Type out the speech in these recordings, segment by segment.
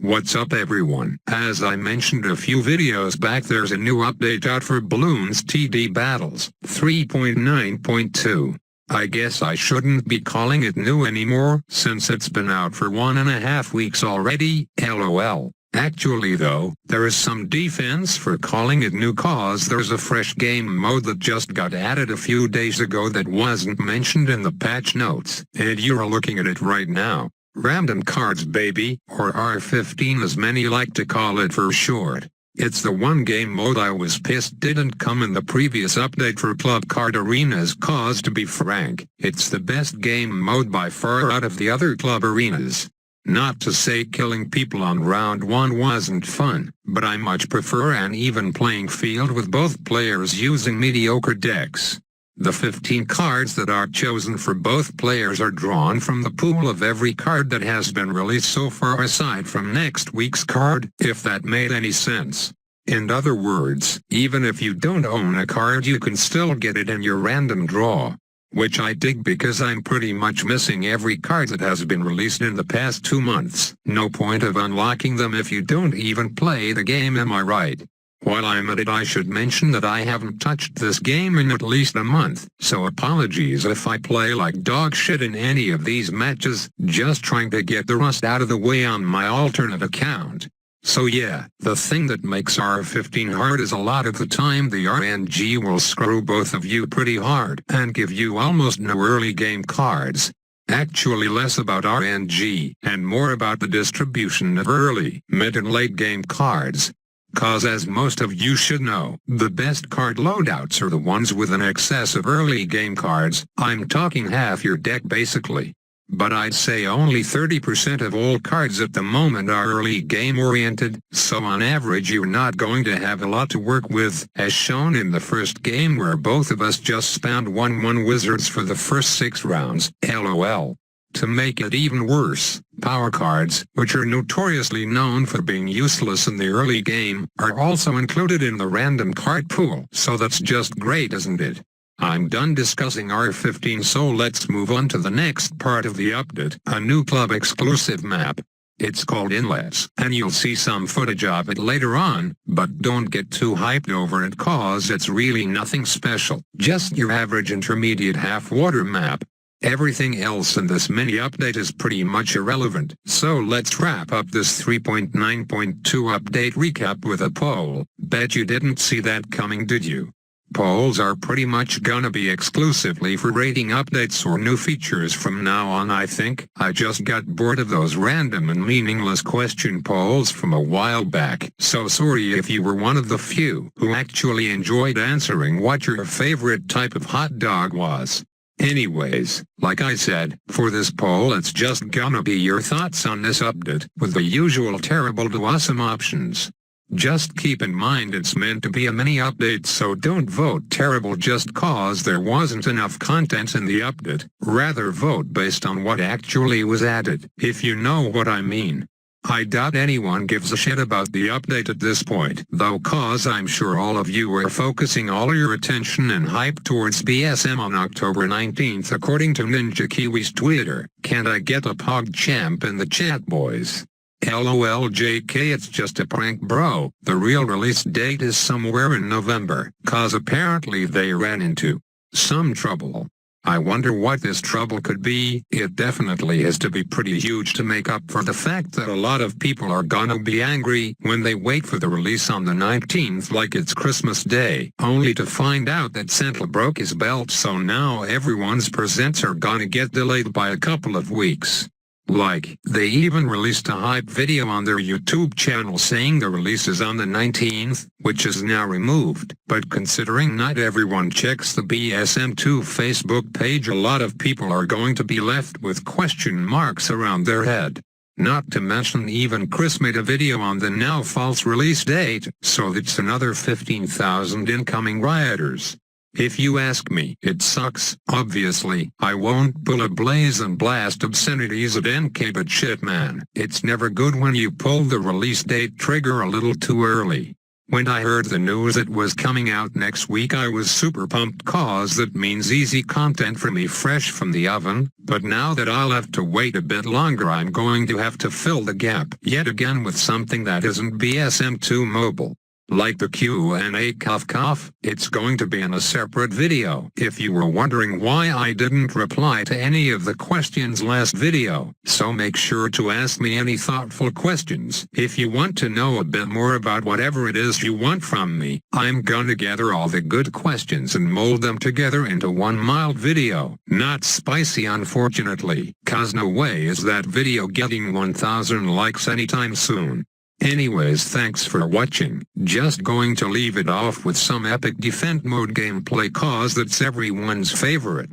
What's up everyone? As I mentioned a few videos back, there's a new update out for Bloons TD Battles 3.9.2. I guess I shouldn't be calling it new anymore since it's been out for 1.5 weeks already, lol. Actually though, there is some defense for calling it new cause there's a fresh game mode that just got added a few days ago that wasn't mentioned in the patch notes, and you're looking at it right now. Random cards baby, or R15 as many like to call it for short. It's the one game mode I was pissed didn't come in the previous update for Club Card Arenas cause to be frank, it's the best game mode by far out of the other club arenas. Not to say killing people on round 1 wasn't fun, but I much prefer an even playing field with both players using mediocre decks. The 15 cards that are chosen for both players are drawn from the pool of every card that has been released so far aside from next week's card, if that made any sense. In other words, even if you don't own a card you can still get it in your random draw. Which I dig because I'm pretty much missing every card that has been released in the past 2 months. No point of unlocking them if you don't even play the game, am I right? While I'm at it, I should mention that I haven't touched this game in at least a month, so apologies if I play like dog shit in any of these matches, just trying to get the rust out of the way on my alternate account. So yeah, the thing that makes R15 hard is a lot of the time the RNG will screw both of you pretty hard and give you almost no early game cards. Actually less about RNG and more about the distribution of early, mid and late game cards. Cause as most of you should know, the best card loadouts are the ones with an excess of early game cards. I'm talking half your deck basically. But I'd say only 30% of all cards at the moment are early game oriented, so on average you're not going to have a lot to work with, as shown in the first game where both of us just spammed 1/1 wizards for the first 6 rounds, lol. To make it even worse, power cards, which are notoriously known for being useless in the early game, are also included in the random card pool, so that's just great, isn't it? I'm done discussing R15, so let's move on to the next part of the update, a new club exclusive map. It's called Inlets, and you'll see some footage of it later on, but don't get too hyped over it cause it's really nothing special, just your average intermediate half-water map. Everything else in this mini update is pretty much irrelevant, so let's wrap up this 3.9.2 update recap with a poll. Bet you didn't see that coming, did you? Polls are pretty much gonna be exclusively for rating updates or new features from now on. I think I just got bored of those random and meaningless question polls from a while back, so sorry if you were one of the few who actually enjoyed answering what your favorite type of hot dog was. Anyways, like I said, for this poll it's just gonna be your thoughts on this update, with the usual terrible to awesome options. Just keep in mind it's meant to be a mini update, so don't vote terrible just cause there wasn't enough content in the update, rather vote based on what actually was added, if you know what I mean. I doubt anyone gives a shit about the update at this point, though, cause I'm sure all of you are focusing all your attention and hype towards BSM on October 19th according to Ninja Kiwi's Twitter. Can't I get a pog champ in the chat, boys? LOL JK, it's just a prank bro, the real release date is somewhere in November, cause apparently they ran into some trouble. I wonder what this trouble could be. It definitely has to be pretty huge to make up for the fact that a lot of people are gonna be angry when they wait for the release on the 19th like it's Christmas Day, only to find out that Santa broke his belt, so now everyone's presents are gonna get delayed by a couple of weeks. Like, they even released a hype video on their YouTube channel saying the release is on the 19th, which is now removed, but considering not everyone checks the BSM2 Facebook page, a lot of people are going to be left with question marks around their head. Not to mention even Chris made a video on the now false release date, so that's another 15,000 incoming rioters. If you ask me, it sucks. Obviously, I won't pull a blaze and blast obscenities at NK, but shit man, it's never good when you pull the release date trigger a little too early. When I heard the news it was coming out next week I was super pumped cause that means easy content for me fresh from the oven, but now that I'll have to wait a bit longer I'm going to have to fill the gap yet again with something that isn't BSM2 mobile. Like the Q&A cough, it's going to be in a separate video. If you were wondering why I didn't reply to any of the questions last video, so make sure to ask me any thoughtful questions. If you want to know a bit more about whatever it is you want from me, I'm gonna gather all the good questions and mold them together into one mild video. Not spicy unfortunately, cause no way is that video getting 1000 likes anytime soon. Anyways, thanks for watching. Just going to leave it off with some epic defense mode gameplay cause that's everyone's favorite.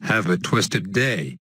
Have a twisted day.